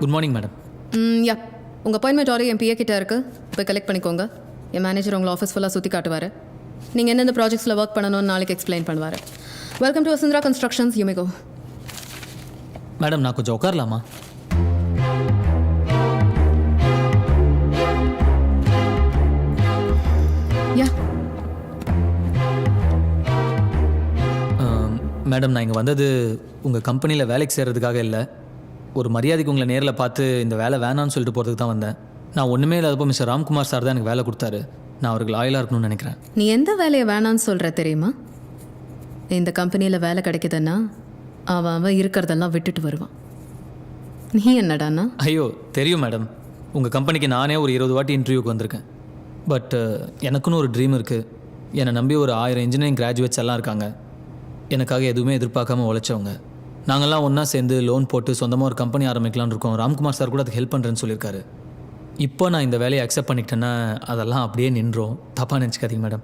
Good morning madam. யா உங்கள் appointment order என் BA கிட்ட இருக்குது, போய் கலெக்ட் பண்ணிக்கோங்க. என் மேனேஜர் உங்களை ஆஃபீஸ் ஃபுல்லாக சுற்றி காட்டுவார். நீங்கள் எந்தெந்த ப்ராஜெக்ட்ஸில் ஒர்க் பண்ணணும்னு நாளைக்கு எக்ஸ்பிளைன் பண்ணுவார். Welcome to Vasundhara constructions, you may go. Madam நான் கொஞ்சம் உட்காரலாமா? யா மேடம் நான் இங்கே வந்தது உங்கள் கம்பெனியில் வேலைக்கு சேர்கிறதுக்காக இல்லை. ஒரு மரியாதைக்கு உங்களை நேரில் பார்த்து இந்த வேலை வேணான்னு சொல்லிட்டு போகிறதுக்கு தான் வந்தேன். நான் ஒன்றுமே இல்லாதப்போ மிஸ்டர் ராம்குமார் சார் தான் எனக்கு வேலை கொடுத்தாரு. நான் அவருக்கு லாயலாக இருக்கணும்னு நினைக்கிறேன். நீ எந்த வேலையை வேணான்னு சொல்கிற தெரியுமா? இந்த கம்பெனியில் வேலை கிடைக்குதுன்னா அவன் இருக்கிறதெல்லாம் விட்டுட்டு வருவான். நீ என்னடாண்ணா? ஐயோ தெரியும் மேடம், உங்கள் கம்பெனிக்கு நானே ஒரு 20 வாட்டி இன்டர்வியூக்கு வந்திருக்கேன். பட் எனக்குன்னு ஒரு ட்ரீம் இருக்குது. என்னை நம்பி ஒரு 1000 இன்ஜினியரிங் கிராஜுவேட்ஸ் எல்லாம் இருக்காங்க. எனக்காக எதுவுமே எதிர்பார்க்காம உழைச்சவங்க. நாங்கள்லாம் ஒன்றா சேர்ந்து லோன் போட்டு சொந்தமாக ஒரு கம்பெனி ஆரம்பிக்கலான்னு இருக்கோம். ராம்குமார் சார் கூட அதுக்கு ஹெல்ப் பண்ணுறேன்னு சொல்லியிருக்காரு. இப்போ நான் இந்த வேலையை அக்செப்ட் பண்ணிக்கிட்டேன்னா அதெல்லாம் அப்படியே நின்றோம். தப்பாக நினச்சிக்காதீங்க மேடம்.